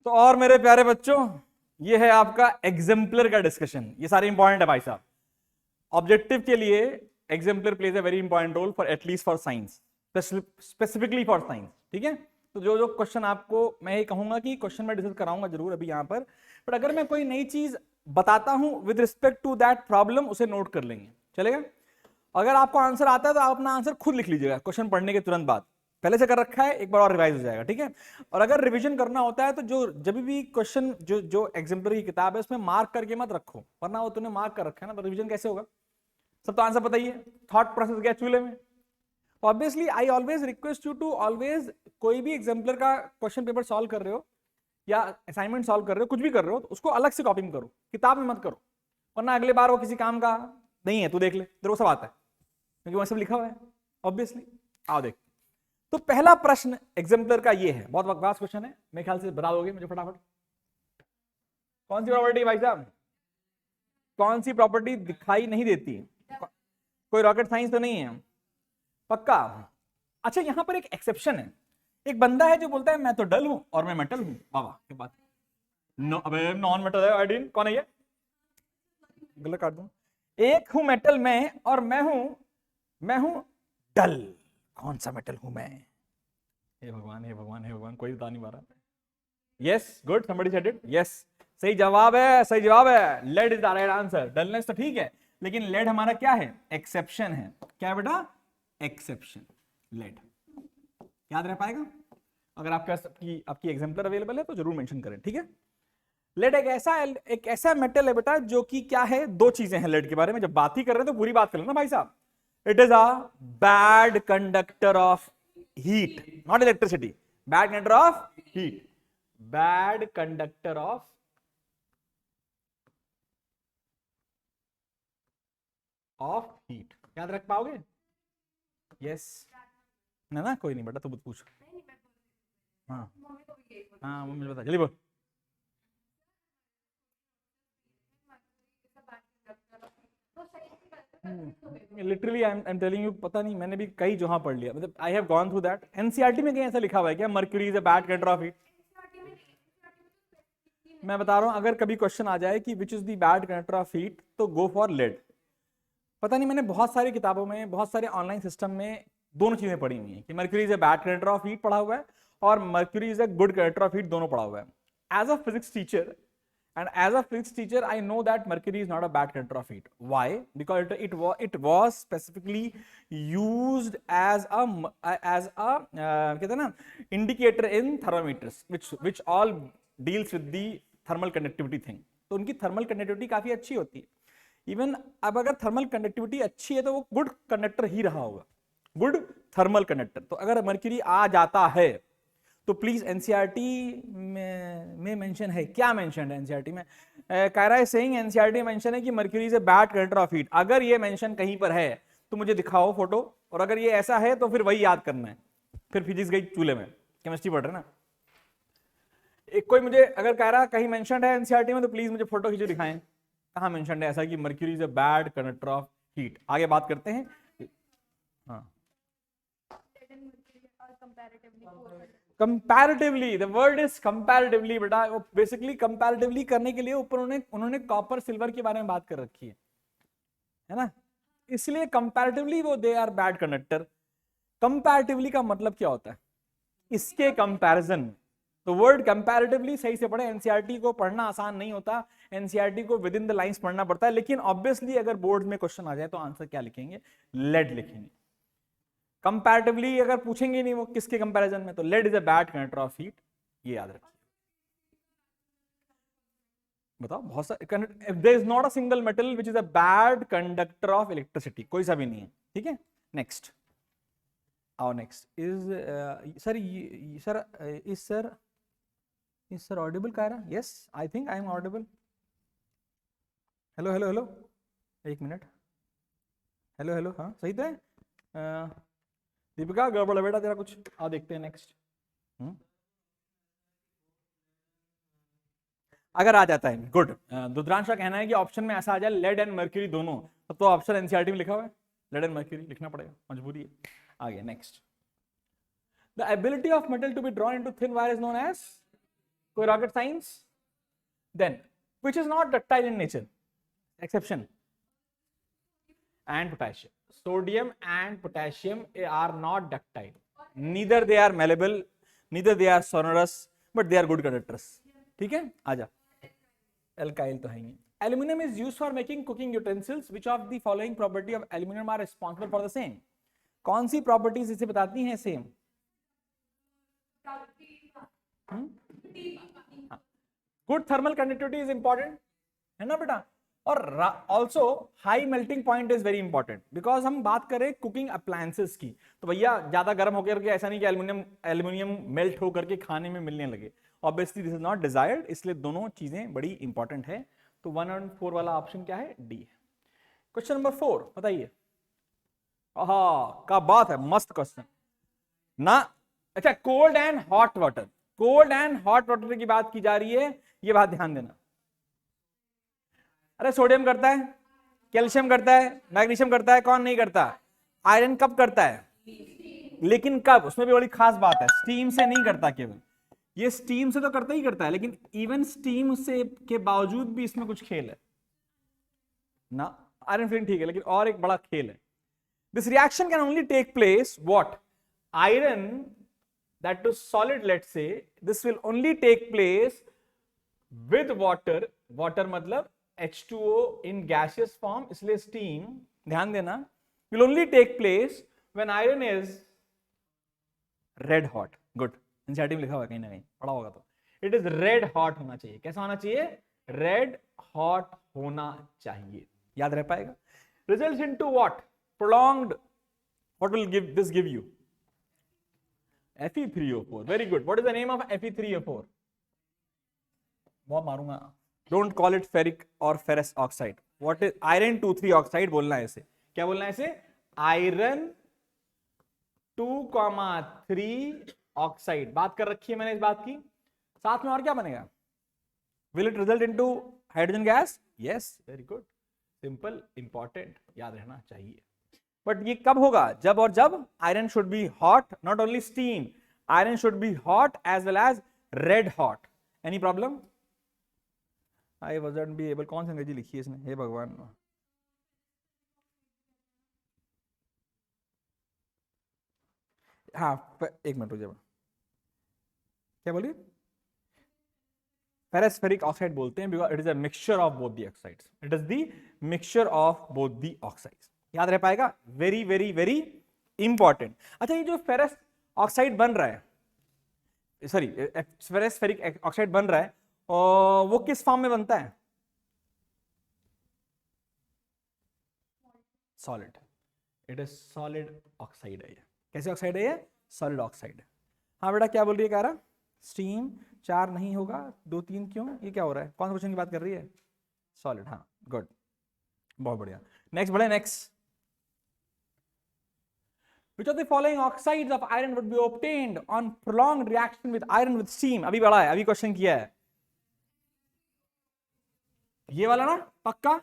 तो और मेरे प्यारे बच्चों, ये है आपका एग्जाम्पलर का डिस्कशन। ये सारे इंपॉर्टेंट है भाई साहब। ऑब्जेक्टिव के लिए exemplar plays a very important role for at least for science, specifically for science. ठीक है, तो जो जो क्वेश्चन आपको मैं ये कहूंगा कि क्वेश्चन मैं डिस्कस कराऊंगा जरूर अभी यहाँ पर, बट अगर मैं कोई नई चीज बताता हूं with respect to that problem, उसे नोट कर लेंगे, चलेगा। अगर आपको आंसर आता है तो आप अपना आंसर खुद लिख लीजिएगा क्वेश्चन पढ़ने के तुरंत बाद। पहले से कर रखा है, एक बार और रिवाइज हो जाएगा, ठीक है। और अगर रिवीजन करना होता है तो जो जब भी क्वेश्चन जो जो एग्जाम्पलर की किताब है उसमें मार्क करके मत रखो, वरना वो तूने मार्क कर रखा है ना, तो रिवीजन कैसे होगा। सब तो आंसर बताइए, थॉट प्रोसेस गया चूल्हे में। Obviously I always request you to always, कोई भी एग्जाम्पलर का क्वेश्चन पेपर सॉल्व कर रहे हो या असाइनमेंट सॉल्व कर रहे हो, कुछ भी कर रहे हो, तो उसको अलग से कॉपी करो, किताब में मत करो, वरना अगले बार वो किसी काम का नहीं है। तू देख ले, तेरे को सब आता है क्योंकि वह सब लिखा हुआ है ऑब्वियसली। आओ देख, तो पहला प्रश्न एग्जाम्पलर का ये है, बहुत बकवास क्वेश्चन है, मेरे ख्याल से बता दोगे मुझे फटाफट। कौन सी प्रॉपर्टी भाई साहब, कौन सी प्रॉपर्टी दिखाई नहीं देती? कोई रॉकेट साइंस तो नहीं है, पक्का। अच्छा, यहां पर एक एक्सेप्शन है। एक बंदा है जो बोलता है मैं तो डल हूं और मैं मेटल हूं। बाबा क्या बात, नो अबे नॉन मेटल है आयोडीन, कौन है ये? गलत काट दूं। एक हूं मेटल में और मैं हूं डल। कौन सा मेटल हूं मैं? हे भगवान हे भगवान हे भगवान, कोई बता नहीं पा रहा। Yes good, somebody said it, yes सही जवाब है, सही जवाब है। Lead is the right answer. Dullness तो ठीक है, लेकिन लेड हमारा क्या है? एक्सेप्शन है। क्या बेटा? Exception, lead. याद रह पाएगा? अगर आपकी एग्जाम्पलर अवेलेबल है तो जरूर मेंशन करें, ठीक है। लेड एक ऐसा मेटल है बेटा जो कि क्या है, दो चीजें हैं लेड के बारे में। जब बात ही कर रहे हैं तो पूरी बात कर लेना भाई साहब। It is a bad conductor of heat, not electricity, bad conductor of heat, bad conductor of heat. याद रख पाओगे? यस ना, कोई नहीं बेटा, तू पूछ। हाँ हाँ, मम्मी बता, जल्दी बोल। Literally I am telling you, पता नहीं, मैंने भी कई जहां पढ़ लिया, मतलब I have gone through that. NCERT में कहीं ऐसा लिखा हुआ है क्या mercury is a bad conductor of heat? मैं बता रहा हूं, अगर कभी क्वेश्चन आ जाए कि which is the bad conductor of heat, तो गो फॉर लेड। पता नहीं, मैंने बहुत सारी किताबों में, बहुत सारे ऑनलाइन सिस्टम में दोनों चीजें पढ़ी हुई हैं कि mercury is a bad conductor of heat पढ़ा हुआ है और mercury is a good conductor of heat दोनों पढ़ा हुआ है। As a physics teacher and as a physics teacher I know that mercury is not a bad conductor of heat. Why? Because it was specifically used as a कहते हैं ना indicator in thermometers which all deals with the thermal conductivity thing. तो उनकी thermal conductivity काफी अच्छी होती है। Even अब अगर थर्मल कंडक्टिविटी अच्छी है तो वो गुड कंडक्टर ही रहा होगा, गुड थर्मल कंडक्टर। तो अगर मर्क्यूरी आ जाता है तो प्लीज एनसीईआरटी में मेंशन है, क्या मेंशन है एनसीईआरटी में? कह रहा है सेइंग एनसीईआरटी मेंशन है कि mercury is a bad conductor of heat. अगर ये मेंशन कहीं पर है तो मुझे दिखाओ फोटो, और अगर ये ऐसा है तो फिर वही याद करना है, फिर फिजिक्स गई चूल्हे में, केमिस्ट्री पढ़ रहे ना। एक कोई मुझे अगर कह रहा कहीं मेंशन है एनसीईआरटी में तो प्लीज मुझे फोटो खींचे दिखाएं, कहां मेंशन है ऐसा कि mercury is a bad conductor of heat. आगे बात करते हैं। हाँ, comparatively, the word is comparatively बेटा। वो बेसिकली कंपैरेटिवली करने के लिए ऊपर उन्होंने कॉपर सिल्वर के बारे में बात कर रखी है ना, इसलिए कंपैरेटिवली वो they are bad conductor. Comparatively का मतलब क्या होता है? इसके कंपैरिजन। तो वर्ड कंपैरेटिवली सही से पढ़े। एनसीईआरटी को पढ़ना आसान नहीं होता, एनसीईआरटी को विद इन द लाइंस पढ़ना पड़ता है, लेकिन ऑब्वियसली अगर बोर्ड में क्वेश्चन आ जाए तो आंसर क्या लिखेंगे? लेड लिखेंगे। कंपैरेटिवली अगर पूछेंगे नहीं वो किसके कंपैरिजन में, तो lead is a bad conductor of heat, ये याद रखिए। बताओ, बहुत सारे there is not a single metal which is a bad conductor of electricity, कोई सा भी नहीं है, ठीक है। नेक्स्ट आओ, next is sir, sir is sir audible कह रहा? Yes I think I am audible. Hello hello hello, एक मिनट, हेलो हेलो, हाँ सही तो है। दीपिका गड़बड़ है बेटा तेरा कुछ, आओ देखते हैं नेक्स्ट। अगर आ जाता है गुड। रुद्रांश का कहना है कि ऑप्शन में ऐसा आ जाए लेड एंड मर्क्यूरी दोनों, तब तो ऑप्शन एनसीईआरटी में लिखा हुआ है, लेड एंड मर्क्यूरी लिखना पड़ेगा, मजबूरी है। आगे next, the ability of metal to be drawn into thin wire is known as, कोई rocket science? Then which is not ductile in nature, exception? And potassium. Sodium and potassium are not ductile, neither they are malleable, neither they are sonorous, but they are good conductors. ठीक है, आजा. Alkyl तो है ही. Aluminum is used for making cooking utensils. Which of the following property of aluminum are responsible for the same? कौन सी properties इसे बताती हैं same? Good thermal conductivity is important, है ना बेटा. और also high melting point is very important, because हम बात करें कुकिंग अप्लायंसेस की, तो भैया ज्यादा गर्म होकर के ऐसा नहीं कि एल्यूमिनियम मेल्ट होकर के खाने में मिलने लगे. Obviously this is not desired, इसलिए दोनों चीजें बड़ी इंपॉर्टेंट है. तो 1 और 4 वाला ऑप्शन क्या है? डी. क्वेश्चन नंबर 4 बताइए. क्या बात है, मस्त क्वेश्चन ना. अच्छा, cold and hot water, cold and hot water की बात की जा रही है, ये बात ध्यान देना. अरे सोडियम करता है, कैल्शियम करता है, मैग्नीशियम करता है, कौन नहीं करता? आयरन कब करता है? लेकिन कब? उसमें भी बड़ी खास बात है, स्टीम से नहीं करता. केवल ये स्टीम से तो करता ही करता है, लेकिन इवन स्टीम से के बावजूद भी इसमें कुछ खेल है ना. आयरन फिलिंग ठीक है, लेकिन और एक बड़ा खेल है. This reaction can only take place what? Iron that to solid, let's say this will only take place with water. Water मतलब H2O in gaseous form, इसलिए स्टीम, ध्यान देना, will only take place when iron is red hot. Good. NCERT में लिखा हुआ कहीं ना कहीं पढ़ा होगा तो. इट इज रेड हॉट होना चाहिए. कैसा होना चाहिए? रेड हॉट होना चाहिए. याद रह पाएगा? Results into what? Prolonged. What will give this give you? Fe3O4. Very good. What is the name of Fe3O4? बहुत मारूंगा. डोंट कॉल इट फेरिक और ferrous oxide. What is? Iron 2,3 oxide बोलना है इसे. क्या बोलना है इसे? Iron 2,3 oxide. बात कर रखी है मैंने इस बात की. साथ में और क्या बनेगा? Will it result into hydrogen gas? Yes, very good, simple, important, याद रहना चाहिए. बट ये कब होगा? जब और जब iron should be hot, not only steam. Iron should be hot as well as red hot. Any problem? I wasn't be able. कौन सी अंग्रेजी लिखी है इसने? हे भगवान. हाँ, एक मिनट रुक. क्या बोलिए? फेरस ऑक्साइड बोलते हैं because it is a mixture of both the oxides. It is the mixture of both the oxides. याद रह पाएगा? Very very very important. अच्छा, ये जो फेरस ऑक्साइड बन रहा है, सॉरी फेरस ऑक्साइड बन रहा है, और वो किस फॉर्म में बनता है? Solid. It is solid oxide है. कैसे ऑक्साइड है ये? Solid oxide. हाँ बेटा, क्या बोल रही है? कह रहा स्टीम 4 नहीं होगा, 2-3 क्यों? ये क्या हो रहा है? कौन सा क्वेश्चन की बात कर रही है? सॉलिड. हाँ, गुड, बहुत बढ़िया. नेक्स्ट बढ़े. Next. Which of the following oxides of iron would be obtained on prolonged reaction with iron with steam? अभी बढ़ा है, अभी क्वेश्चन किया है. ये वाला ना, पक्का,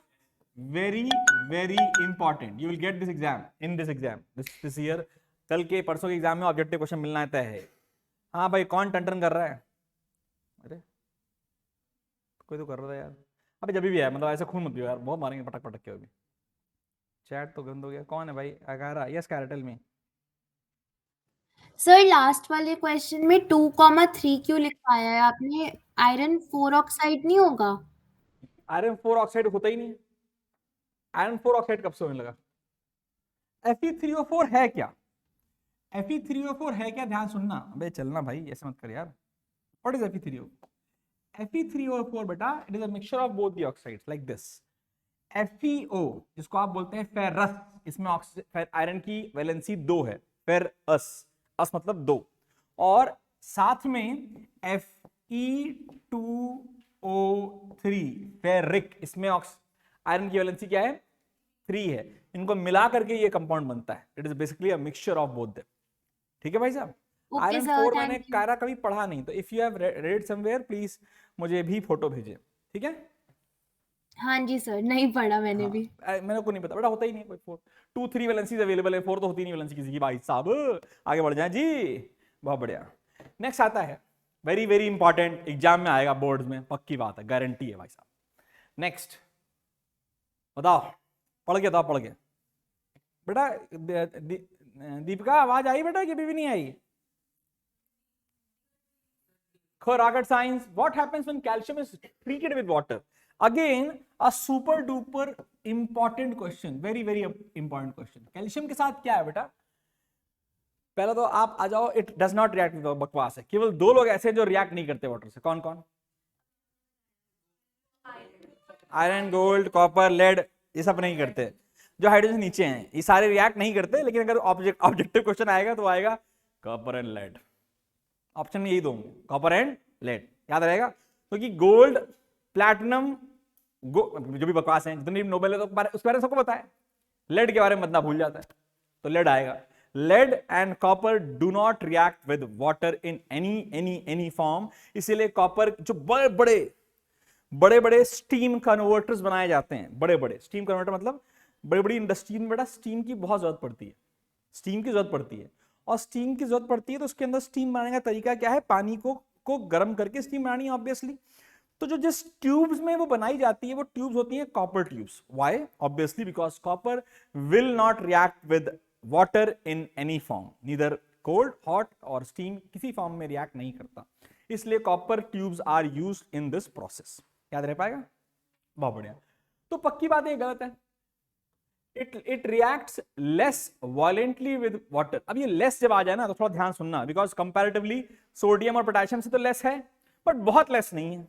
very very important. You will get this exam, in this exam, this year. कल के परसों के एग्जाम में ऑब्जेक्टिव क्वेश्चन मिलना तय है. हाँ भाई, कौन टन कर रहा है? अरे कोई तो कर रहा था यार. अबे जब भी है, मतलब ऐसे खून मत पियो यार, बहुत मारेंगे पटक पटक के. अभी चैट तो गंद हो गया. कौन है भाई? अगारा. यस, कैरेटल में. सर, लास्ट वाले क्वेश्चन में 2,3 क्यों लिखवाया है आपने? आयरन 4 ऑक्साइड नहीं होगा? आयरन 4 ऑक्साइड होता ही नहीं. आयरन 4 ऑक्साइड कब से होने लगा? Fe3O4 है क्या? Fe3O4 है क्या? ध्यान सुनना. अबे चलना भाई, ऐसे मत कर यार. What is Fe3O? Fe3O4 बेटा, it is a mixture of both the oxides like this. FeO जिसको आप बोलते हैं फेरस, इसमें आयरन की वैलेंसी 2 है. फेरस, अस मतलब 2, और साथ में Fe2O3 फेरिक, इसमें आयरन की वैलेंसी क्या है? 3 है. इनको मिला करके ये कंपाउंड बनता है. It is basically a mixture of both them. ठीक है भाई साहब? आयरन 4 मैंने कायरा कभी पढ़ा नहीं, तो if you have read somewhere please मुझे भी फोटो भेजिए. ठीक है? हाँ जी सर, नहीं पढ़ा मैंने भी. मेरे को नहीं पता बेटा, होता ही नहीं कोई 4. 2-3 वैलेंसीज अवेलेबल है, 4 तो होती नहीं वैलेंसी किसी की भाई साहब. आगे बढ़ जाए जी. बहुत बढ़िया. नेक्स्ट आता है वेरी वेरी इंपॉर्टेंट, एग्जाम में आएगा, बोर्ड में, पक्की बात है, गारंटी है भाई साहब। नेक्स्ट बताओ, पढ़ के बताओ, पढ़ के बेटा। दीपिका आवाज आई बेटा कि अभी भी नहीं आई? rocket science, what happens when calcium is treated with water? Again a super duper important question, very very important question। Calcium के साथ क्या है बेटा? पहले तो आप आ जाओ, it does not react with, बकवास है। केवल दो लोग ऐसे जो रिएक्ट नहीं करते वाटर से, कौन कौन? आयरन, गोल्ड, कॉपर, लेड, ये सब नहीं करते। जो हाइड्रोजन नीचे हैं ये सारे रिएक्ट नहीं करते, लेकिन अगर ऑब्जेक्टिव क्वेश्चन आएगा तो आएगा कॉपर एंड लेड। ऑप्शन में यही दूंगा, कॉपर एंड लेड, याद रहेगा। क्योंकि गोल्ड, प्लैटिनम, जो भी बकवास है, जितनी भी नोबेल है तो उसके बारे में सबको पता है। लेड के बारे में बंदा भूल जाता है, तो लेड आएगा। Lead and copper do not react with water in any form. इसीलिए कॉपर जो बड़े बड़े स्टीम कन्वर्टर्स बनाए जाते हैं, बड़े बड़े स्टीम कन्वर्टर मतलब बड़ी बड़ी इंडस्ट्री में बेटा स्टीम की बहुत जरूरत पड़ती है, स्टीम की जरूरत पड़ती है। और स्टीम की जरूरत पड़ती है तो उसके अंदर स्टीम बनाने का तरीका क्या है? पानी को गर्म करके स्टीम बनानी है ऑब्वियसली। तो जो जिस ट्यूब्स में वो बनाई जाती है वो ट्यूब्स होती हैं copper tubes. Why? Obviously because copper will not react with water in any form, neither cold, hot और स्टीम, किसी फॉर्म में रिएक्ट नहीं करता। इसलिए copper tubes are used in this process. याद रह पाएगा? बहुत बढ़िया। तो पक्की बात है, गलत है। It reacts less violently with water। अब ये less जब आ जाए ना तो थोड़ा ध्यान सुनना, बिकॉज कंपैरेटिवली सोडियम और पोटेशियम से तो लेस है, बट बहुत लेस नहीं है।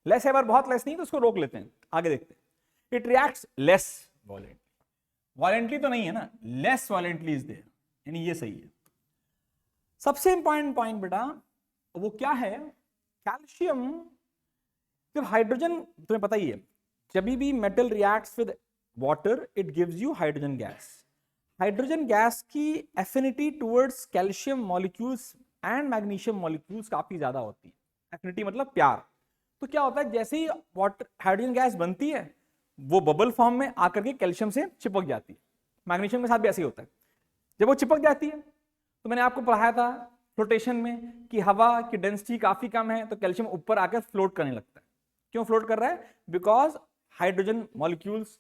लेस है पर बहुत लेस नहीं, तो उसको रोक लेते हैं, आगे देखते हैं। It reacts less violently, violently तो नहीं है ना, less violently is there, यानी ये सही है। सबसे इंपॉर्टेंट पॉइंट बेटा वो क्या है? कैल्शियम, जब हाइड्रोजन, तुम्हें पता ही है, जब भी metal reacts with water it gives you hydrogen gas. Hydrogen gas की affinity towards calcium molecules and magnesium molecules काफी ज्यादा होती है। एफिनिटी मतलब प्यार। तो क्या होता है, जैसे ही वाटर हाइड्रोजन गैस बनती है वो बबल फॉर्म में आकर के कैल्शियम से चिपक जाती है। मैग्नीशियम के साथ भी ऐसे ही होता है। जब वो चिपक जाती है तो मैंने आपको पढ़ाया था फ्लोटेशन में कि हवा की डेंसिटी काफी कम है तो कैल्शियम ऊपर आकर फ्लोट करने लगता है। क्यों फ्लोट कर रहा है? Because hydrogen molecules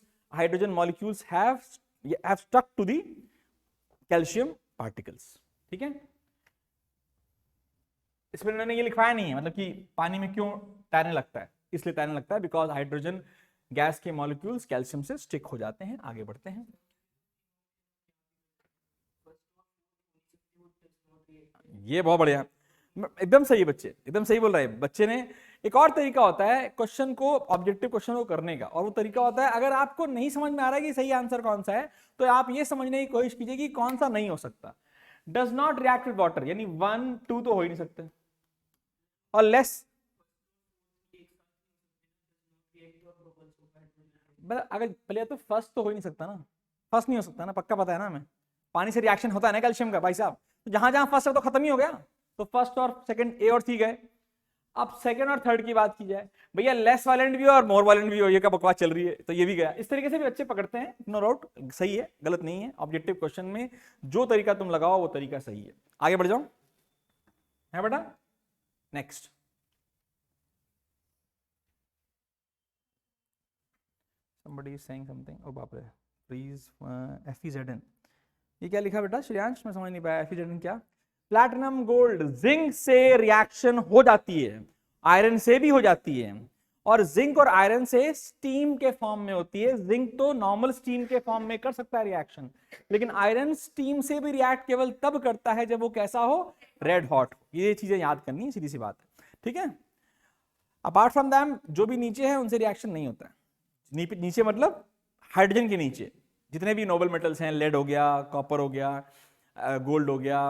have stuck to the calcium particles। ठीक है, इसमें उन्होंने ये लिखवाया नहीं है, मतलब कि पानी में क्यों तैरने लगता है, इसलिए तैरने लगता है बिकॉज हाइड्रोजन गैस के मॉलिक्यूल्स कैल्शियम से स्टिक हो जाते हैं। आगे बढ़ते हैं। ये बहुत बढ़िया, एकदम सही बच्चे, एकदम सही बोल रहे हैं बच्चे ने। एक और तरीका होता है क्वेश्चन को, ऑब्जेक्टिव क्वेश्चन को करने का, और वो तरीका होता है, अगर आपको नहीं समझ में आ रहा है कि सही आंसर कौन सा है तो आप ये समझने की कोशिश कीजिए कि कौन सा नहीं हो सकता। Does not react with water, यानी 1 2 तो हो ही नहीं सकते, और लेस, अगर पहले तो फर्स्ट तो हो ही नहीं सकता ना, फर्स्ट नहीं हो सकता ना, पक्का पता है ना हमें। पानी से रिएक्शन होता है ना कैल्शियम का भाई साहब, तो जहां जहां फर्स्ट है तो खत्म ही हो गया। तो फर्स्ट और सेकंड, ए और सी गए। अब सेकंड और थर्ड की बात की जाए, भैया लेस वायलेंट भी हो और मोर वायलेंट भी हो, ये क्या बकवास चल रही है, तो ये भी गया। इस तरीके से भी बच्चे पकड़ते हैं, नो डाउट सही है, गलत नहीं है। ऑब्जेक्टिव क्वेश्चन में जो तरीका तुम लगाओ वो तरीका सही है। आगे बढ़ जाओ, है बेटा। Next, somebody is saying something, oh बाप रे, प्लीज FeZn, ये क्या लिखा बेटा श्रेयांश? मैं समझ नहीं पाया, FeZn क्या? प्लैटिनम गोल्ड, जिंक से रिएक्शन हो जाती है, आयरन से भी हो जाती है, और जिंक और आयरन से स्टीम के फॉर्म में होती है। जिंक तो नॉर्मल स्टीम के फॉर्म में कर सकता है रिएक्शन, लेकिन आयरन स्टीम से भी रिएक्ट केवल तब करता है जब वो कैसा हो? Red hot. ये चीजें याद करनी है, सीधी सी बात है, ठीक है। अपार्ट फ्रॉम दैम जो भी नीचे है उनसे रिएक्शन नहीं होता है। नीचे मतलब हाइड्रोजन के नीचे जितने भी नोबल मेटल्स हैं, लेड हो गया, कॉपर हो गया, गोल्ड हो गया,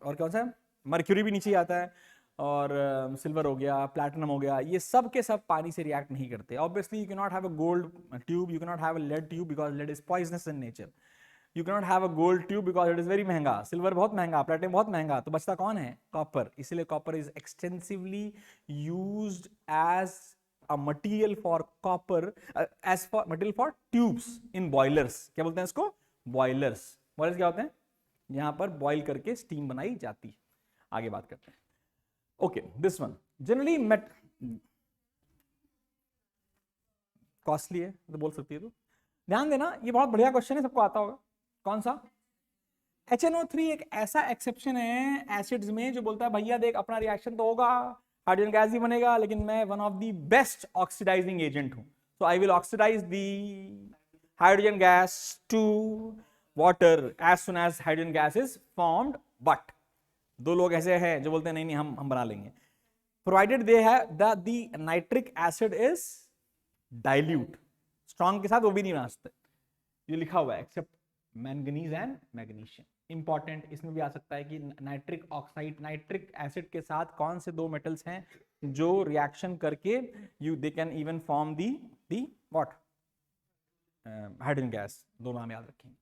और कौन सा है, मर्क्यूरी भी नीचे ही आता है, और सिल्वर हो गया, प्लैटिनम हो गया, ये सब के सब पानी से रिएक्ट नहीं करते। Obviously you can not have a gold tube, you can not have a lead tube because lead is poisonous in nature. You can not have a gold tube because it is very महंगा, silver बहुत महंगा, platinum बहुत महंगा, तो बचता कौन है? Copper. इसलिए copper is extensively used as a material for copper, as for material for tubes in boilers। क्या बोलते हैं इसको? बॉयलर्स। बॉयलर्स क्या होते हैं? यहां पर बॉयल करके स्टीम बनाई जाती है। आगे बात करते हैं। ओके दिस वन जनरली मेट कॉस्टली है तो बोल सकती है तो ध्यान देना, ये बहुत बढ़िया क्वेश्चन है, सबको आता होगा। कौन सा? HNO3 एक ऐसा एक्सेप्शन है एसिड्स में जो बोलता है भैया देख अपना रिएक्शन तो होगा, हाइड्रोजन गैस ही बनेगा, लेकिन मैं one of the best oxidising agent हूं, so I will oxidize the hydrogen gas to water as soon as hydrogen gas is formed. But दो लोग ऐसे हैं जो बोलते हैं नहीं नहीं हम बना लेंगे, provided they have the nitric acid is dilute, strong के साथ वो भी नहीं बना सकते, ये लिखा हुआ है except manganese and magnesium. Important इसमें भी आ सकता है कि नाइट्रिक ऑक्साइड नाइट्रिक एसिड के साथ कौन से दो मेटल्स हैं जो रिएक्शन करके they can even form the what hydrogen gas. दोनों हम याद रखेंगे।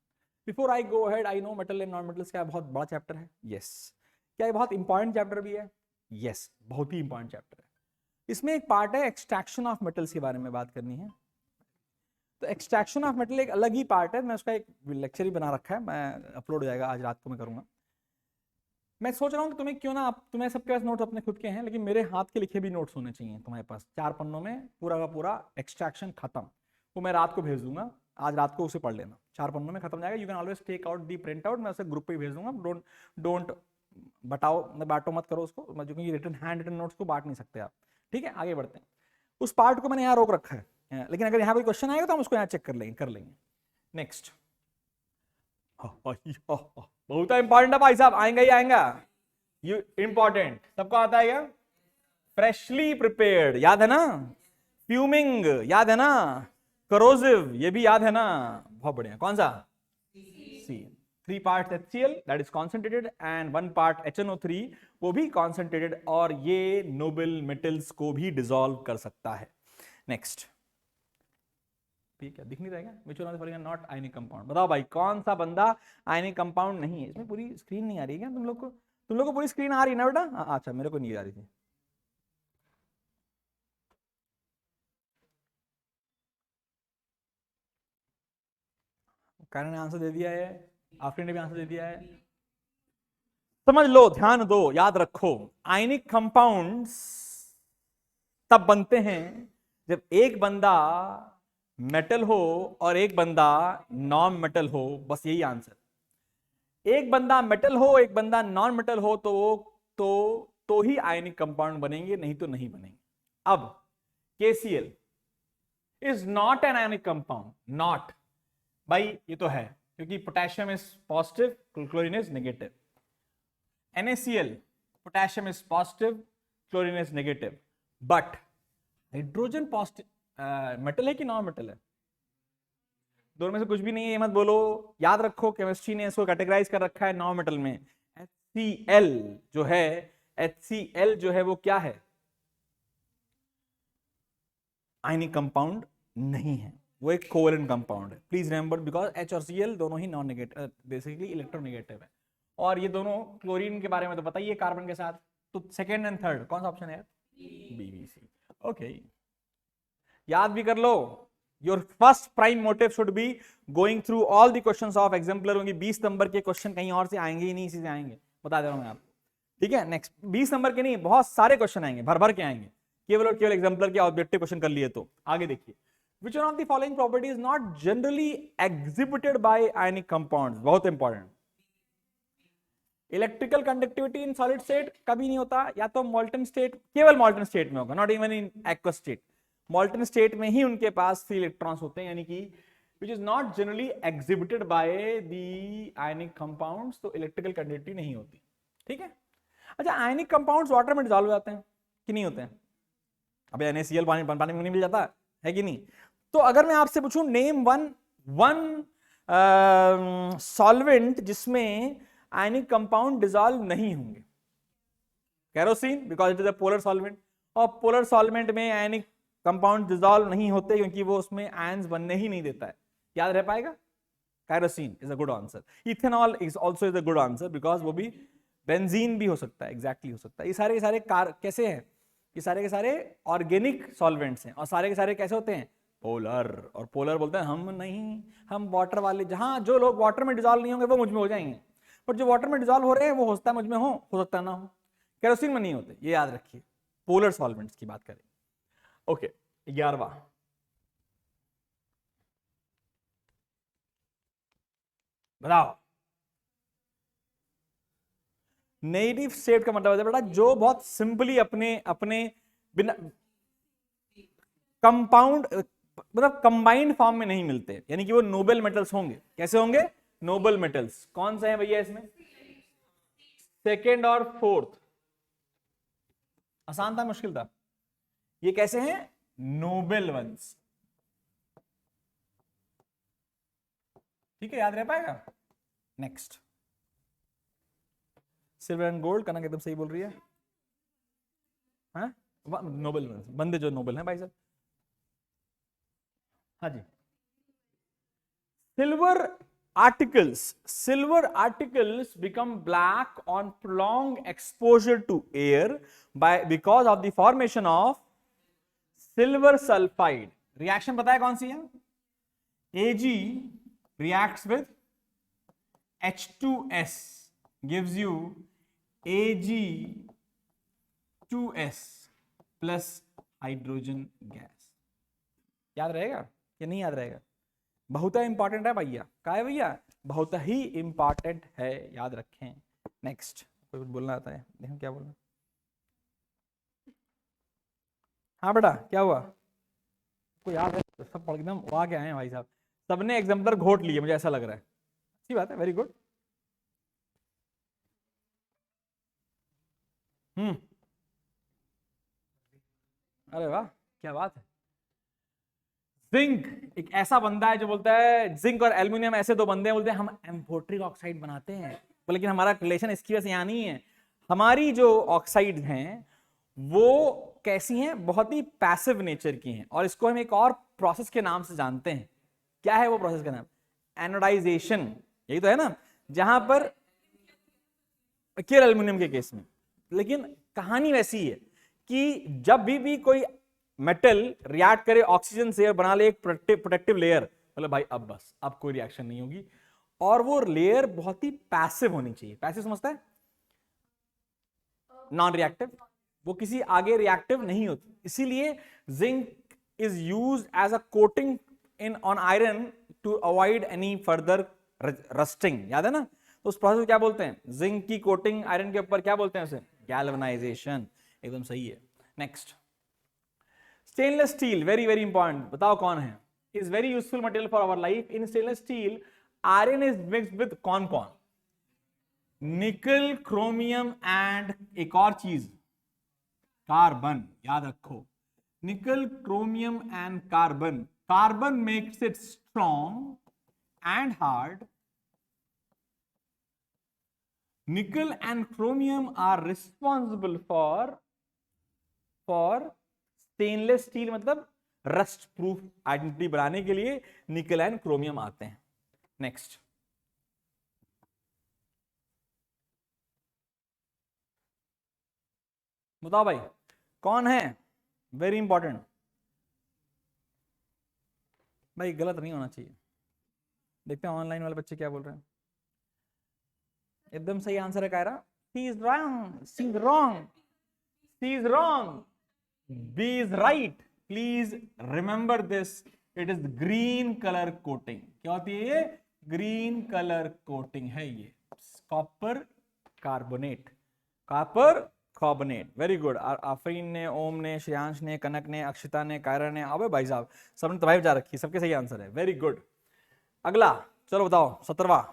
Before I go ahead, I know metal and non metals का बहुत बड़ा चैप्टर है, यस। क्या ये बहुत इंपॉर्टेंट चैप्टर भी है? यस, बहुत ही इंपॉर्टेंट चैप्टर है। इसमें एक पार्ट है एक्सट्रैक्शन ऑफ मेटल्स के बारे में बात करनी है। तो एक्सट्रैक्शन ऑफ मेटल एक अलग ही पार्ट है, मैं उसका एक लेक्चर ही बना रखा है, मैं अपलोड हो जाएगा आज रात को मैं करूंगा। मैं सोच रहा हूँ कि तुम्हें क्यों ना, तुम्हें सबके पास नोट्स अपने खुद के हैं, लेकिन मेरे हाथ के लिखे भी नोट्स होने चाहिए तुम्हारे पास। 4 पन्नों में पूरा का पूरा एक्सट्रैक्शन खत्म, वो मैं रात को भेज दूंगा, आज रात को उसे पढ़ लेना। 4 पन्नों में खत्म जाएगा। You can always take out the print out, मैं उसे ग्रुप पे ही भेज दूंगा। डोंट बांटो मत करो उसको, क्योंकि रिटन हैंड रिटन नोट्स को बांट नहीं सकते आप। ठीक है, आगे बढ़ते हैं। उस पार्ट को मैंने यहाँ रोक रखा है, लेकिन अगर यहाँ कोई क्वेश्चन आएगा तो हम उसको यहाँ चेक कर लेंगे। नेक्स्ट, बहुत इंपॉर्टेंट है भाई साहब, आएंगा ही आएगा। यू इंपॉर्टेंट सबको आता है क्या? फ्रेशली प्रिपेयर्ड याद है ना, फ्यूमिंग याद है ना, करोसिव ये भी याद है ना, बहुत बढ़िया। कौन सा? सी। 3 parts HCl that is concentrated and 1 part HNO3 वो भी concentrated, और ये नोबल मेटल्स को भी डिसॉल्व कर सकता है। नेक्स्ट, ठीक है, दिख नहीं रहेगा। Which one of the following are not ionic compound? बताओ भाई कौन सा बंदा आयनिक कंपाउंड नहीं है? इसमें पूरी स्क्रीन नहीं आ रही है क्या तुम लोग को? तुम लोग को पूरी स्क्रीन आ रही है ना बेटा? अच्छा, मेरे को नहीं आ रही थी। कारण ने आंसर दे दिया है, आफरीन ने भी आंसर दे दिया है। समझ लो, ध्यान दो, याद रखो, आयनिक कंपाउंड्स तब बनते हैं जब एक बंदा मेटल हो और एक बंदा नॉन मेटल हो, बस यही आंसर। एक बंदा मेटल हो एक बंदा नॉन मेटल हो तो ही आयनिक कंपाउंड बनेंगे, नहीं तो नहीं बनेंगे। अब KCl is not an ionic compound, not भाई, ये तो है क्योंकि potassium is positive, chlorine is negative. NaCl, potassium is positive, chlorine is negative. But hydrogen positive metal है कि नॉन मेटल है? दोनों में से कुछ भी नहीं है, ये मत बोलो। याद रखो, केमिस्ट्री ने इसको कैटेगराइज कर रखा है नॉन मेटल में। HCl जो है वो क्या है? आयनिक कंपाउंड नहीं है, वो एक कोवेलेंट कंपाउंड है। प्लीज रिमेंबर, बिकॉज H और Cl दोनों ही नॉन नेगेटिव, बेसिकली इलेक्ट्रोनेगेटिव है। और ये दोनों, क्लोरीन के बारे में तो बताइए कार्बन के साथ, तो सेकेंड एंड थर्ड कौन सा ऑप्शन है? BBC। ओके, याद भी कर लो। Your first prime motive should be going through all the questions of exemplar. 20 number के क्वेश्चन कहीं और से आएंगे ही नहीं, इसी से आएंगे, बता दे रहा हूं मैं आपको। ठीक है, नेक्स्ट 20 नंबर के नहीं, बहुत सारे क्वेश्चन आएंगे, भर भर के आएंगे, केवल और केवल एग्जाम्पलर के ऑब्जेक्टिव क्वेश्चन कर लिए तो। आगे देखिए, which one of the following property is not generally exhibited by ionic compounds? बहुत important. Electrical conductivity in solid state कभी नहीं होता, या तो मॉल्टन स्टेट, केवल मॉल्टन स्टेट में होगा, not even in aqueous state. मॉल्टन state में ही उनके पास फ्री इलेक्ट्रॉन्स होते हैं, यानी कि विच is not generally exhibited by the ionic compounds, तो इलेक्ट्रिकल कंडक्टिविटी नहीं होती। ठीक है, अच्छा, आयनिक कंपाउंड्स वाटर में डिसॉल्व हो जाते हैं कि नहीं होते हैं? अबे NaCl पानी में नहीं मिल जाता है कि नहीं? तो अगर मैं आपसे पूछूं नेम वन सॉल्वेंट जिसमें आयनिक कंपाउंड डिसॉल्व नहीं होंगे। Kerosene, because it is a polar solvent, और पोलर सॉल्वेंट में आयनिक कंपाउंड डिसॉल्व नहीं होते क्योंकि वो उसमें आयंस बनने ही नहीं देता है। याद रह पाएगा? Kerosene is a good answer. Ethanol is also is a good answer, because वो भी बेंजीन भी हो सकता है, एग्जैक्टली हो सकता है। ये सारे के सारे कैसे हैं? ये सारे के सारे ऑर्गेनिक सॉल्वेंट्स हैं, और सारे के सारे कैसे होते हैं? पोलर। और पोलर बोलते हैं हम नहीं, हम वाटर वाले। जहां जो लोग वाटर में डिसॉल्व नहीं होंगे वो मुझ में हो जाएंगे, पर जो वाटर में डिसॉल्व हो रहे हैं वो हो सकता है मुझ में हो सकता है ना हो। केरोसिन में नहीं होते, ये याद रखिए, पोलर सॉल्वेंट्स की बात करें। ओके, 11वां, बताओ। नेटिव स्टेट का मतलब है बेटा जो बहुत सिंपली अपने अपने बिना कंपाउंड मतलब कंबाइंड फॉर्म में नहीं मिलते, यानी कि वो नोबल मेटल्स होंगे। कैसे होंगे? Noble metals. कौन सा है भैया इसमें? सेकेंड और फोर्थ। आसान था मुश्किल था? ये कैसे हैं? Noble ones. ठीक है, याद रह पाएगा। Next, silver and gold. Kanak एकदम सही बोल रही है। हाँ, नोबल वंस, बंदे जो नोबल हैं भाई साहब। हाँ जी, silver articles become black on prolonged exposure to air because of the formation of silver sulfide। Reaction पता है कौन सी है? Ag reacts with H2S gives you Ag2S plus hydrogen gas. याद रहेगा या नहीं याद रहेगा? बहुत इंपॉर्टेंट है भैया। क्या है भैया? बहुत ही इंपॉर्टेंट है, याद रखें। नेक्स्ट, कोई कुछ बोलना आता है? देखो क्या बोलना। हाँ बेटा, क्या हुआ? को याद है? सब पढ़ एकदम वहां के आए हैं भाई साहब, सबने एग्जाम्पलर घोट लिए, मुझे ऐसा लग रहा है। अच्छी बात है, वेरी गुड। अरे वाह, क्या बात है। जिंक एक ऐसा बंदा है जो बोलता है, जिंक और एल्यूमिनियम ऐसे दो बंदे हैं, बोलते हैं हम एम्फोटरिक ऑक्साइड बनाते हैं, लेकिन हमारा रिलेशन इसकी वजह से यहाँ नहीं है। हमारी जो ऑक्साइड हैं वो कैसी हैं? बहुत ही पैसिव नेचर की हैं, और इसको हम एक और प्रोसेस के नाम से जानते हैं। क्या है वो प्रोसेस का नाम? एनोडाइजेशन। यही तो है ना, जहां पर केवल एल्यूमिनियम के केस में। लेकिन कहानी वैसी है कि जब भी कोई मेटल रिएक्ट करे ऑक्सीजन से और बना ले एक प्रोटेक्टिव लेयर, मतलब भाई अब बस, अब कोई रिएक्शन नहीं होगी, और वो लेयर बहुत ही पैसिव होनी चाहिए। पैसिव समझता है? नॉन रिएक्टिव, वो किसी आगे रिएक्टिव नहीं होती। इसीलिए zinc is used as a coating in on iron to avoid any further rusting. याद है ना? तो उस प्रोसेस को क्या बोलते हैं? जिंक की कोटिंग आयरन के ऊपर क्या बोलते हैं उसे? गैल्वेनाइजेशन। एकदम सही है। Next, stainless steel, very very important. बताओ कौन है? Is very useful material for our life. In stainless steel iron is mixed with कौन कौन? निकल, क्रोमियम एंड एक और चीज, कार्बन। याद रखो, निकल, chromium and carbon. Carbon makes it strong and hard. Nickel and chromium are responsible for stainless steel, मतलब रस्ट प्रूफ आइडेंटिटी बनाने के लिए निकल एंड क्रोमियम आते हैं। नेक्स्ट, बताओ भाई कौन है? वेरी इंपॉर्टेंट भाई, गलत नहीं होना चाहिए। देखते हैं ऑनलाइन वाले बच्चे क्या बोल रहे हैं। एकदम सही आंसर है Kaira. C is wrong, C is wrong, C is wrong, B is right. Please remember this, it is green colour coating. क्या होती है ये? ग्रीन कलर कोटिंग है ये, copper carbonate, copper carbonate. Very good. Afreen ने, ओम ने, श्रेयांश ने, कनक ने, अक्षिता ने, कायरा ने। अबे भाई साहब, सबने तबाही बजा रखी, सबके सही आंसर है। Very good. अगला चलो बताओ, 17वां।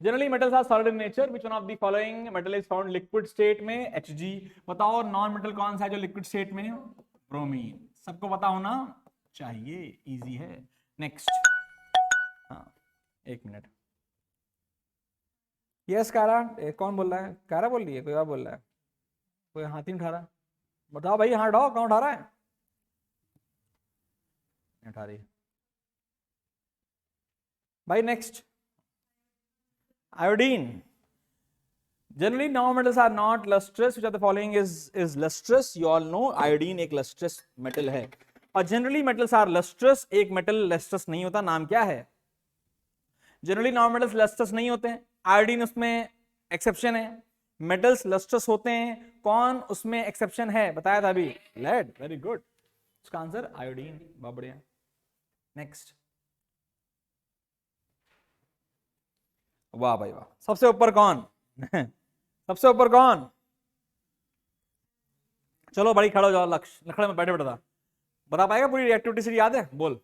Generally metals are solid in nature. Which one of the following metal is found liquid state में? Hg। बताओ नॉन मेटल कौन सा है जो लिक्विड स्टेट में? ब्रोमीन। सबको पता होना चाहिए, इजी है। नेक्स्ट, हाँ एक मिनट। यस कारा, कौन बोल रहा है? कारा बोल रही है, कोई और बोल रहा है? कोई हाथ ही नहीं उठा रहा? बताओ भाई, हाँ उठाओ, कौन उठा रहा है? उठा रही है भाई। Next, iodine। Generally non-metals are not lustrous. Which of the following is lustrous? You all know iodine एक lustrous metal है। और generally metals are lustrous, एक metal lustrous नहीं होता। नाम क्या है? जनरली नॉन मेटल्स लस्ट्रस नहीं होते हैं, आयोडीन उसमें एक्सेप्शन है। मेटल्स लस्ट्रस होते हैं, कौन उसमें एक्सेप्शन है बताया था अभी? लेड। वेरी गुड, उसका आंसर आयोडीन। बहुत बढ़िया। नेक्स्ट। वाह भाई वाह। सबसे ऊपर कौन? सबसे ऊपर कौन? चलो बड़ी खड़ा हो जाओ, लक्ष्य लखड़े में बैठे बैठे था। बता पाएगा पूरी रिएक्टिविटी से? याद है? बोल।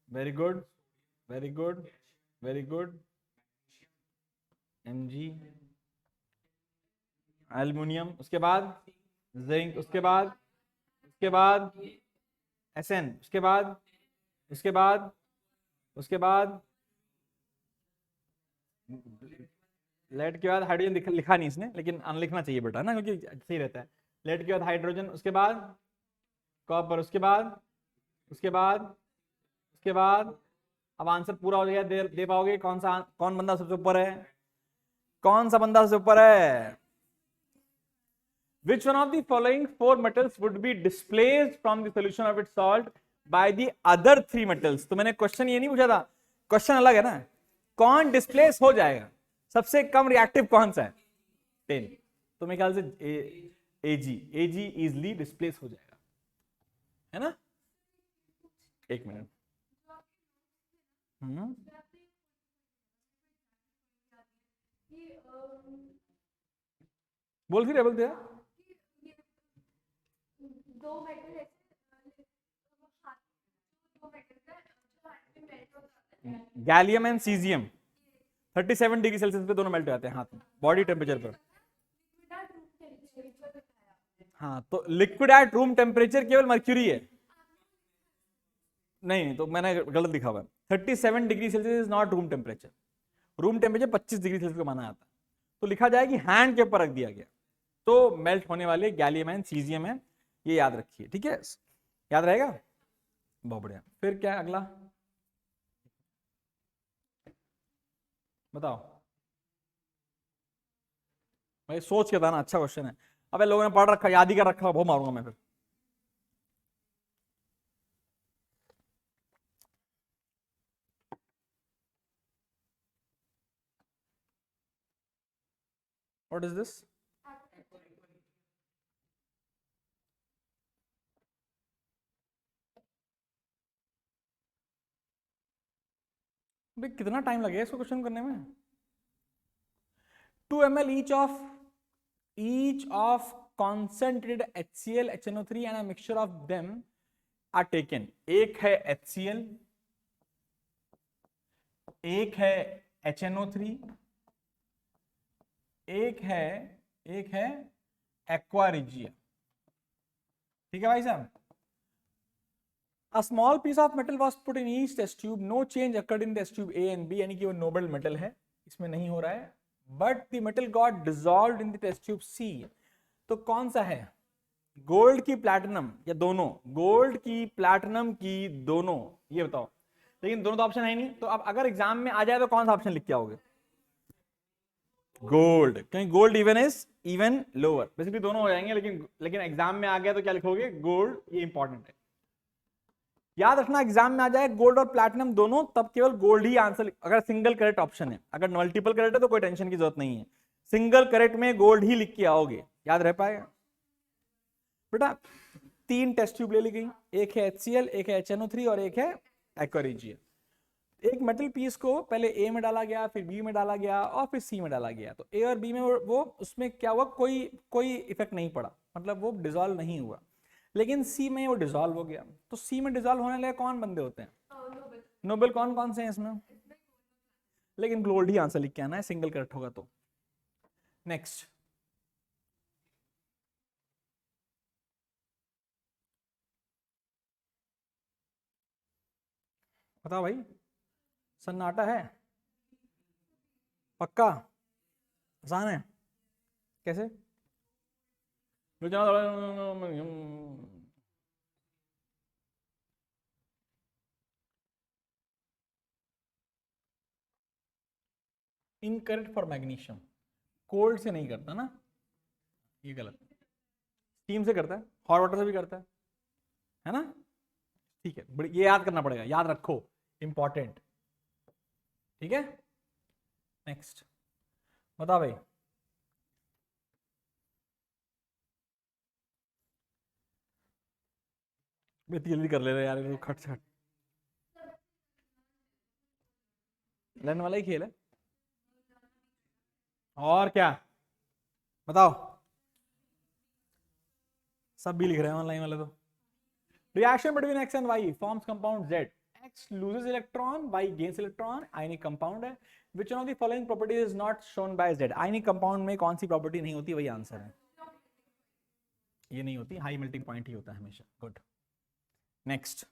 Very good, very good, very good. Mg, aluminium, उसके बाद जिंक, उसके बाद Sn, उसके बाद लेड के बाद हाइड्रोजन। लिखा नहीं इसने, लेकिन लिखना चाहिए बेटा ना, क्योंकि सही रहता है। लेड के बाद हाइड्रोजन, उसके बाद कॉपर, उसके बाद अब आंसर पूरा हो जाएगा। दे पाओगे? कौन बंदा सबसे ऊपर है? कौन सा बंदा सबसे ऊपर है? Which one of the following four metals would be displaced from the solution of its salt by the other three metals? तो मैंने क्वेश्चन ये नहीं पूछा था, क्वेश्चन अलग है ना। कौन डिस्प्लेस हो जाएगा? सबसे कम रिएक्टिव कौन सा है? 10। तो मेरे ख्याल से एजी इजिली डिस्प्लेस हो जाएगा, है ना? एक मिनट। बोलती रहे। Gallium and caesium 37 degree Celsius पे दोनों मेल्ट हो जाते हैं हाथ में, बॉडी टेम्परेचर पर। हाँ, तो लिक्विड एट रूम टेम्परेचर केवल मर्क्यूरी है। नहीं, तो मैंने गलत लिखा हुआ है। 37 degree Celsius is not room temperature. Room temperature 25 degree Celsius को माना जाता है। तो लिखा जाए कि हैंड के ऊपर रख दिया गया, तो मेल्ट होने वाले गैलियम एंड सीजियम है। ये याद रखिए, ठीक है? याद रहेगा? बहुत बढ़िया। फिर क्या है अगला? बताओ भाई, सोच के था ना। अच्छा क्वेश्चन है। अबे लोगों ने पढ़ रखा, याद ही कर रखा, बहुत मारूंगा मैं फिर। What is this? भाई कितना टाइम लगेगा इसको क्वेश्चन करने में? 2 ml each of concentrated HCl, HNO3 and a mixture of them are taken. एक है HCl, एक है HNO3, एक है एक्वा रिजिया। ठीक है भाई साहब? A small piece of metal was put in each test tube. No change occurred in test tube A and B, यानी कि वो नोबल मेटल है, इसमें नहीं हो रहा है। But the metal got dissolved in the test tube C. तो कौन सा है? गोल्ड की प्लैटिनम या दोनों? गोल्ड की प्लैटिनम की दोनों, ये बताओ। लेकिन दोनों तो ऑप्शन है नहीं, तो अब अगर एग्जाम में आ जाए तो कौन सा ऑप्शन लिख के आओगे? गोल्ड, क्योंकि गोल्ड इवन लोअर। बेसिकली दोनों हो जाएंगे, लेकिन एग्जाम में आ गया तो क्या लिखोगे? गोल्ड। ये इंपॉर्टेंट है, याद रखना। एग्जाम में आ जाए गोल्ड और प्लैटिनम दोनों, तब केवल गोल्ड ही आंसर, अगर सिंगल करेक्ट ऑप्शन है। अगर मल्टीपल करेक्ट है तो कोई टेंशन की जरूरत नहीं है, सिंगल करेक्ट में गोल्ड ही लिख के आओगे। याद रह पाएगा बेटा? 3 टेस्ट ट्यूब ले ली गई, एक है HCl, एक है HNO3 और एक है एक्वा रिजिया। एक मेटल पीस को पहले ए में डाला गया, फिर बी में डाला गया और फिर सी में डाला गया। तो ए और बी में वो उसमें क्या हुआ? कोई इफेक्ट नहीं पड़ा, मतलब वो डिसॉल्व नहीं हुआ। लेकिन सी में वो डिसॉल्व हो गया। तो सी में डिसॉल्व होने लगे कौन बंदे होते हैं? नोबेल। कौन कौन से हैं इसमें? लेकिन गोल्ड ही आंसर लिख के आना है, सिंगल करेक्ट होगा तो। नेक्स्ट। बताओ भाई, सन्नाटा है? पक्का? आसान है? कैसे? Incorrect for magnesium. कोल्ड से नहीं करता ना, ये गलत। स्टीम से करता है, हॉट वाटर से भी करता है ना? ठीक है, ये याद करना पड़ेगा, याद रखो, इंपॉर्टेंट। ठीक है, नेक्स्ट बता भाई। जल्दी कर ले रहे यार, ये खट खट लड़ने वाला ही खेल है। और क्या बताओ, सब भी लिख रहे हैं ऑनलाइन वाले तो। Reaction between X and Y forms compound Z, X loses electron, Y gains electron, ionic compound है। Which one of the following properties is not shown by Z, ionic compound में कौन सी प्रॉपर्टी नहीं होती, वही answer है, ये नहीं होती, हाई मेल्टिंग पॉइंट ही होता है हमेशा। Good, next.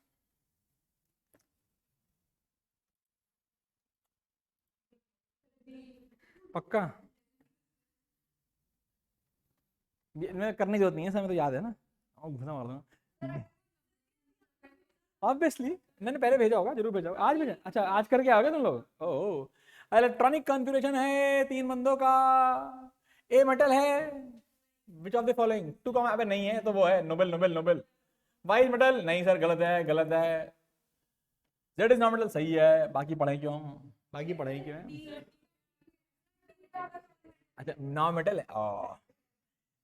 पक्का मैं करने की जरूरत नहीं है, समय तो याद है ना, घुसा मार दूंगा ऑब्वियसली। मैंने पहले भेजा होगा, जरूर भेजा होगा, आज भेजा, अच्छा आज करके आओगे तुम लोग। ओह, इलेक्ट्रॉनिक कॉन्फ़िगरेशन है 3 बंदों का, ए मेटल है, which of the following two comma, अबे नहीं है तो वो है noble noble noble. Y metal नहीं सर, गलत है गलत है। जेड इज नॉट मेटल सही है, बाकी पढ़े क्यों, बाकी पढ़े क्यों है। अच्छा नॉन मेटल है,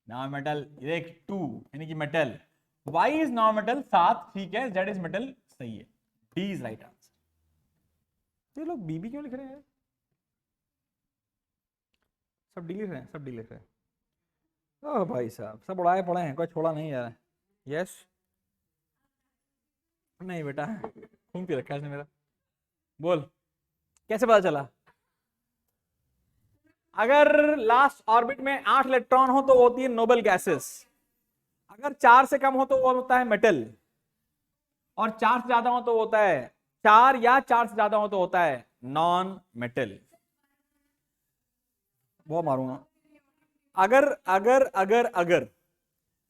नॉन मेटल, देख 2 यानी कि metal, Y is non metal 7, ठीक है, जेड इज मेटल सही है, डी इज राइट आंसर। ये लोग बीबी क्यों लिख रहे हैं, सब डी लिख रहे हैं, सब डी लिख रहे हैं। ओह भाई साहब, सब उड़ाए पड़े हैं, कोई छोड़ा नहीं यार। यस नहीं बेटा, खून पी रखा है इसने मेरा। बोल कैसे पता चला, अगर लास्ट ऑर्बिट में 8 इलेक्ट्रॉन हो तो होती है नोबल गैसेस, अगर 4 से कम हो तो वो होता है मेटल, और 4 से ज्यादा हो तो होता है 4 या 4 से ज्यादा हो तो होता है नॉन मेटल। वो मारूंगा, अगर अगर अगर अगर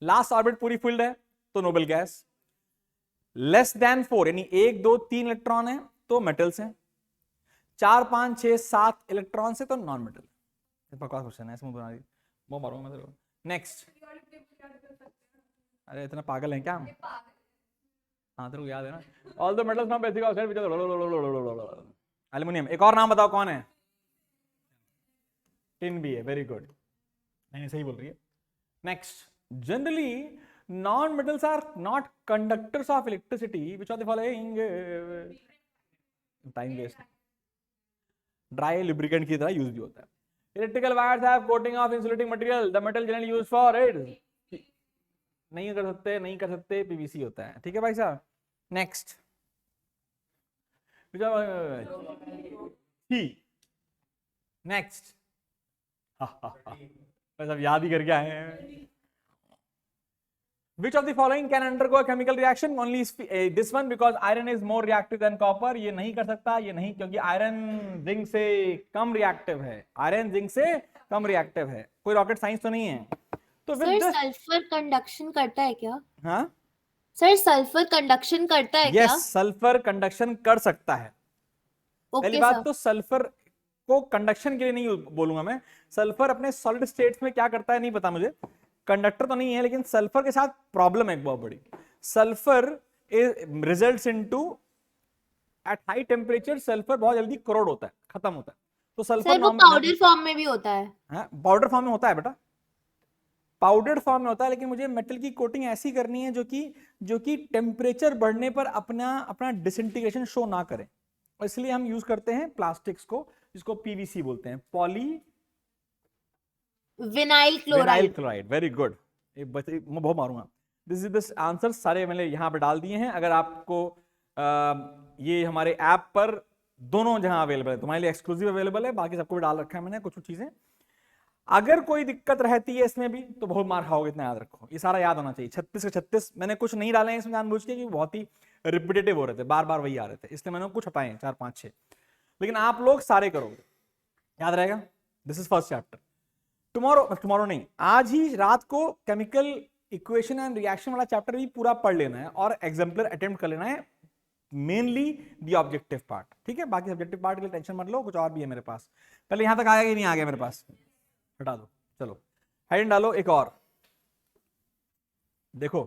लास्ट ऑर्बिट पूरी फिल्ड है तो नोबल गैस, लेस देन 4 यानी 1 2 3 इलेक्ट्रॉन है तो मेटल्स हैं, 4 5 6 7 इलेक्ट्रॉन से तो नॉन मेटल। बकवास क्वेश्चन है, इसमें बना दी, वो मारूंगा मैं तेरे को। नेक्स्ट, अरे इतना पागल है क्या, हाँ तेरे को याद है ना, all the metals from basic oxide which aluminium. एक और नाम बताओ कौन है, टिन भी है, वेरी गुड, नहीं सही बोल रही है। Next, generally non metals are not conductors of electricity, which are the following, time waste, dry lubricant की तरह यूज भी होता है। Electrical wires have coating of insulating material, the metal generally used for it, नहीं कर सकते PVC होता है, ठीक है भाई साहब। नेक्स्ट, नेक्स्ट सब याद ही करके आए हैं। Which of the following can undergo a chemical reaction? Only this one, because iron is more reactive than copper. ये नहीं कर सकता, ये नहीं, क्योंकि आयरन जिंक से कम रिएक्टिव है, आयरन जिंक से कम रिएक्टिव है, कोई रॉकेट साइंस तो नहीं है। तो सर सल्फर कंडक्शन करता है क्या, हाँ सर सल्फर कंडक्शन करता है क्या? यस, सल्फर कंडक्शन कर सकता है। पहली बात तो सल्फर को कंडक्शन के लिए नहीं बोलूंगा मैं, सल्फर अपने सॉलिड स्टेट्स में क्या करता है नहीं पता मुझे, कंडक्टर तो नहीं है, लेकिन सल्फर के साथ प्रॉब्लम है एक बहुत बड़ी, sulphur results into at high temperature, sulphur बहुत जल्दी करोड होता है, खत्म होता है, तो सल्फर वो पाउडर फॉर्म में भी होता है। हाँ पाउडर फॉर्म में होता है बेटा, पाउडर फॉर्म में होता है, लेकिन मुझे मेटल की कोटिंग ऐसी करनी है जो कि टेम्परेचर बढ़ने पर अपना डिसइंटीग्रेशन शो ना करे, और इसलिए हम यूज करते हैं प्लास्टिक्स को, जिसको पीवीसी बोलते हैं, poly vinyl chloride. Very good, मैं बहुत मारूंगा। दिस आंसर सारे मैंने यहाँ पे डाल दिए हैं, अगर आपको ये हमारे ऐप पर दोनों जहां अवेलेबल है, तुम्हारे लिए एक्सक्लूसिव अवेलेबल है, बाकी सबको भी डाल रखा है मैंने कुछ चीजें। अगर कोई दिक्कत रहती है इसमें भी तो बहुत मार खाओगे, इतना याद रखो, ये सारा याद होना चाहिए। 36 के 36 मैंने कुछ नहीं डाले हैं इसमें जानबूझ के, क्योंकि बहुत ही रिपीटेटिव हो रहे थे, बार बार वही आ रहे थे, इसलिए मैंने कुछ हटाए 4 5 6, लेकिन आप लोग सारे करोगे, याद रहेगा। This is first chapter. Tomorrow नहीं, आज ही रात को केमिकल इक्वेशन एंड रिएक्शन वाला चैप्टर भी पूरा पढ़ लेना है और एग्जाम्पलर अटेम्प्ट कर लेना है, मेनली द ऑब्जेक्टिव पार्ट, ठीक है। बाकी सब्जेक्टिव पार्ट के लिए टेंशन मत लो, कुछ और भी है मेरे पास। पहले यहां तक आया कि नहीं आ गया मेरे पास, हटा दो, चलो हेडिंग डालो एक और। देखो